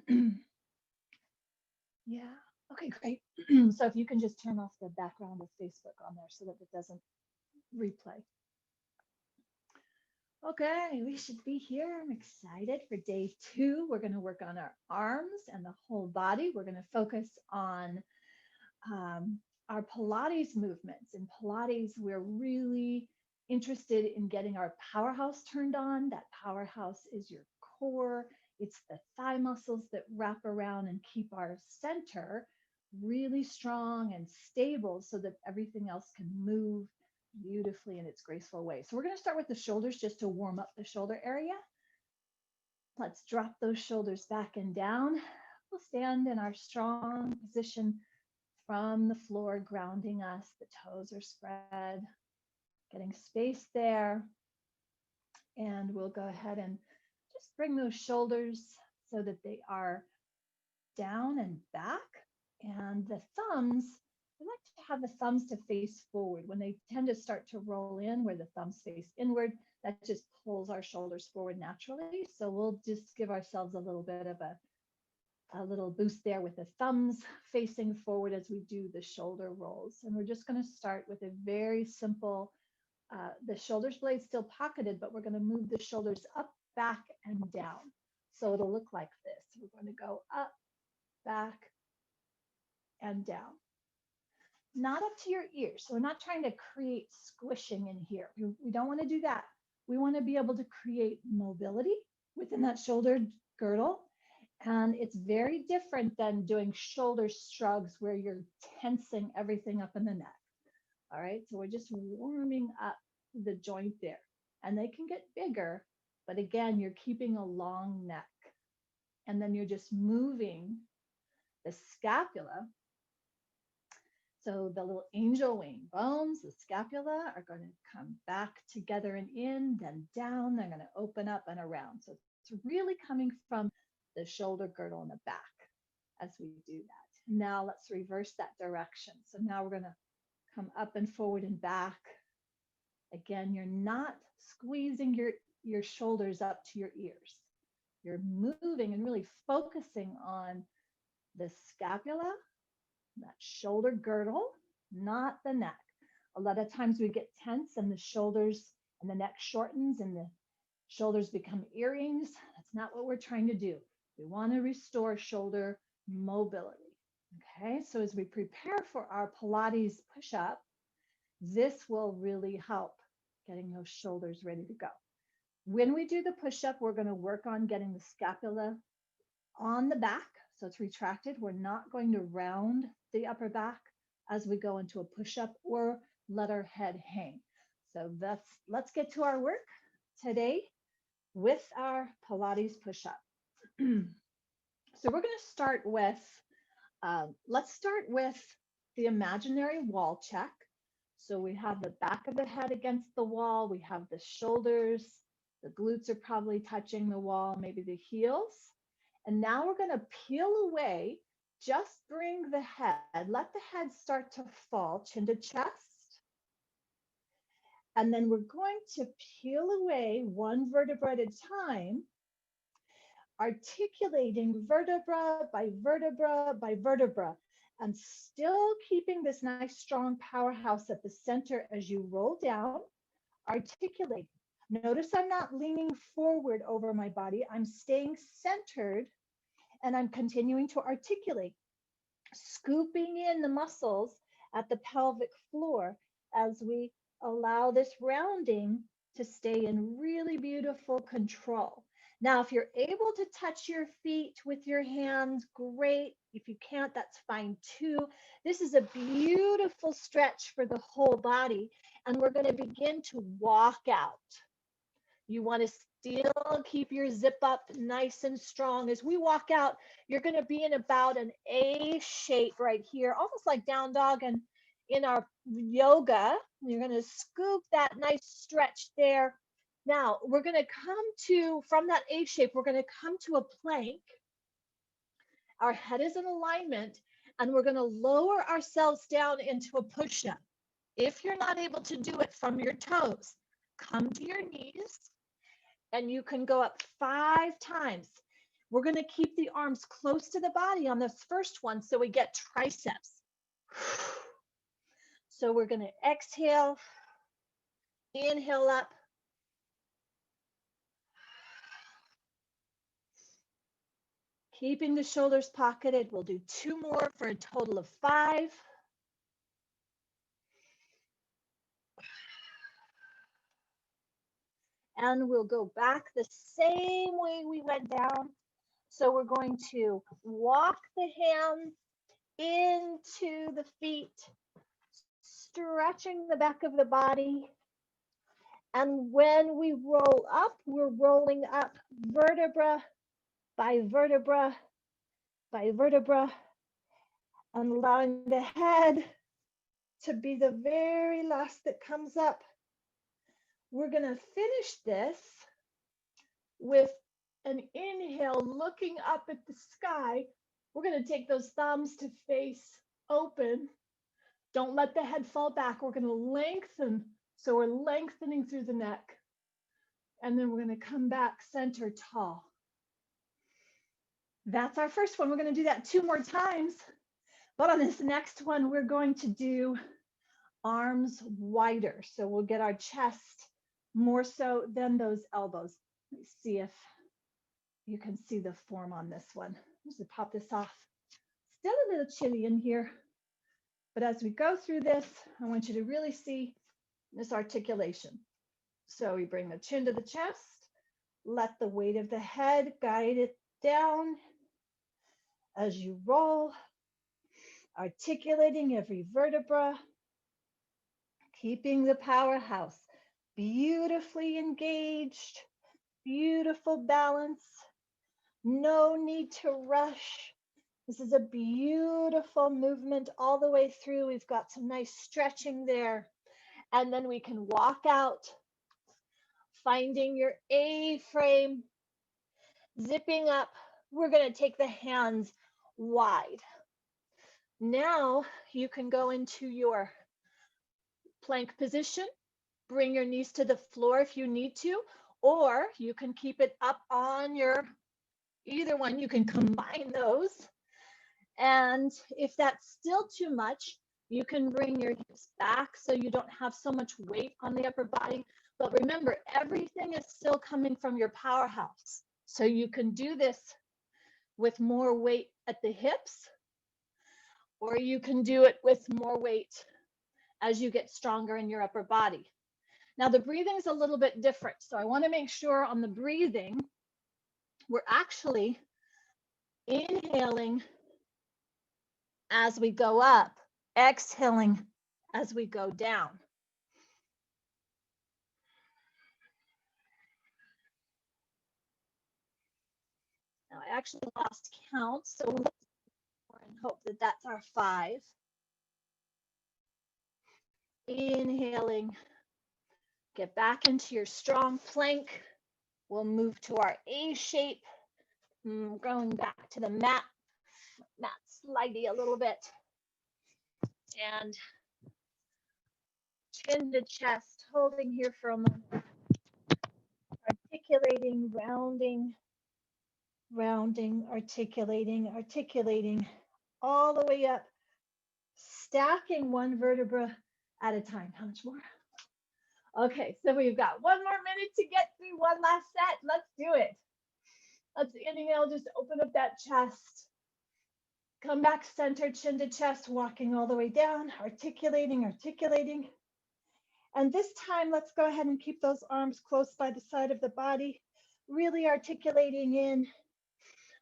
Yeah. Okay, great. So if you can just turn off the background of Facebook on there so that it doesn't replay. Okay, we should be here. I'm excited for day 2. We're going to work on our arms and the whole body. We're going to focus on our Pilates movements. In Pilates, we're really interested in getting our powerhouse turned on. That powerhouse is your core. It's the thigh muscles that wrap around and keep our center really strong and stable so that everything else can move beautifully in its graceful way. So we're going to start with the shoulders just to warm up the shoulder area. Let's drop those shoulders back and down. We'll stand in our strong position from the floor, grounding us. The toes are spread, getting space there. And we'll go ahead and just bring those shoulders so that they are down and back. And the thumbs, we like to have the thumbs to face forward. When they tend to start to roll in where the thumbs face inward, that just pulls our shoulders forward naturally. So we'll just give ourselves a little bit of a little boost there with the thumbs facing forward as we do the shoulder rolls. And we're just going to start with a very simple, the shoulders blade still pocketed, but we're going to move the shoulders up, back, and down. So it'll look like this. We're going to go up, back, and down. Not up to your ears. So we're not trying to create squishing in here. We don't want to do that. We want to be able to create mobility within that shoulder girdle. And it's very different than doing shoulder shrugs where you're tensing everything up in the neck. All right, so we're just warming up the joint there. And they can get bigger, but again, you're keeping a long neck. And then you're just moving the scapula. So the little angel wing bones, the scapula, are going to come back together and in, then down. They're going to open up and around. So it's really coming from the shoulder girdle in the back as we do that. Now let's reverse that direction. So now we're going to come up and forward and back. Again, you're not squeezing your shoulders up to your ears. You're moving and really focusing on the scapula, that shoulder girdle, not the neck. A lot of times we get tense and the shoulders and the neck shortens and the shoulders become earrings. That's not what we're trying to do. We want to restore shoulder mobility. Okay, so as we prepare for our Pilates push-up, this will really help getting those shoulders ready to go. When we do the push-up, we're going to work on getting the scapula on the back, so it's retracted. We're not going to round the upper back as we go into a push-up or let our head hang. So let's get to our work today with our Pilates push-up. So we're going to start with, let's start with the imaginary wall check. So we have the back of the head against the wall. We have the shoulders. The glutes are probably touching the wall, maybe the heels. And now we're going to peel away. Just bring the head, let the head start to fall, chin to chest. And then we're going to peel away one vertebra at a time, articulating vertebra by vertebra by vertebra, and still keeping this nice strong powerhouse at the center as you roll down, articulate. Notice I'm not leaning forward over my body. I'm staying centered and I'm continuing to articulate, scooping in the muscles at the pelvic floor as we allow this rounding to stay in really beautiful control. Now, if you're able to touch your feet with your hands, great. If you can't, that's fine too. This is a beautiful stretch for the whole body. And we're going to begin to walk out. You want to still keep your zip up nice and strong. As we walk out, you're going to be in about an A shape right here, almost like down dog. And in our yoga, you're going to scoop that nice stretch there. Now, we're going to come to, from that A shape, we're going to come to a plank. Our head is in alignment, and we're going to lower ourselves down into a push-up. If you're not able to do it from your toes, come to your knees, and you can go up 5 times. We're going to keep the arms close to the body on this first one so we get triceps. So we're going to exhale, inhale up. Keeping the shoulders pocketed. We'll do 2 more for a total of 5. And we'll go back the same way we went down. So we're going to walk the hands into the feet, stretching the back of the body. And when we roll up, we're rolling up vertebra by vertebra by vertebra, and allowing the head to be the very last that comes up. We're going to finish this with an inhale, looking up at the sky. We're going to take those thumbs to face open. Don't let the head fall back. We're going to lengthen. So we're lengthening through the neck. And then we're going to come back center tall. That's our first one. We're going to do that 2 more times. But on this next one, we're going to do arms wider. So we'll get our chest more so than those elbows. Let's see if you can see the form on this one. Just to pop this off. Still a little chilly in here. But as we go through this, I want you to really see this articulation. So we bring the chin to the chest, let the weight of the head guide it down as you roll, articulating every vertebra, keeping the powerhouse beautifully engaged, beautiful balance, no need to rush. This is a beautiful movement all the way through. We've got some nice stretching there. And then we can walk out, finding your A-frame, zipping up. We're going to take the hands wide. Now you can go into your plank position, bring your knees to the floor if you need to, or you can keep it up on your, either one, you can combine those. And if that's still too much, you can bring your hips back so you don't have so much weight on the upper body. But remember, everything is still coming from your powerhouse. So you can do this with more weight at the hips, or you can do it with more weight as you get stronger in your upper body. Now the breathing is a little bit different. So I want to make sure on the breathing, we're actually inhaling as we go up, exhaling as we go down. Now I actually lost count, so we'll and hope that that's our 5. Inhaling, get back into your strong plank. We'll move to our A shape, going back to the mat slidey a little bit. And chin to chest, holding here for a moment. Articulating, rounding, rounding, articulating, all the way up, stacking one vertebra at a time. How much more? Okay, so we've got 1 more minute to get through one last set. Let's do it. Let's inhale, just open up that chest. Come back center, chin to chest, walking all the way down, articulating. And this time, let's go ahead and keep those arms close by the side of the body, really articulating in,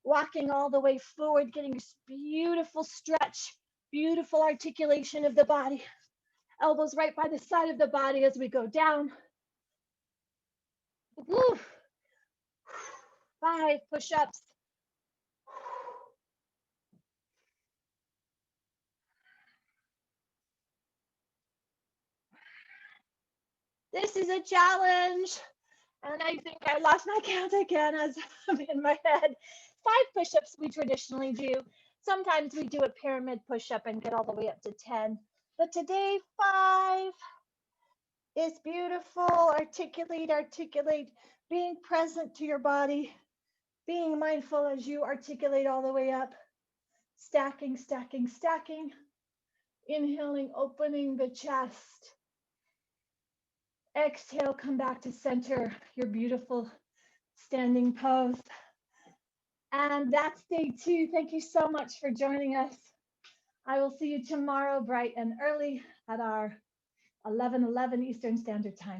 walking all the way forward, getting this beautiful stretch, beautiful articulation of the body. Elbows right by the side of the body as we go down. Woo. 5 push-ups. This is a challenge. And I think I lost my count again as I'm in my head. 5 push-ups we traditionally do. Sometimes we do a pyramid push-up and get all the way up to 10. But today, 5 is beautiful. Articulate, being present to your body, Being mindful as you articulate all the way up, stacking, stacking, stacking. Inhaling, opening the chest. Exhale, come back to center, your beautiful standing pose. And that's day 2. Thank you so much for joining us. I will see you tomorrow bright and early at our 11:11 Eastern Standard Time.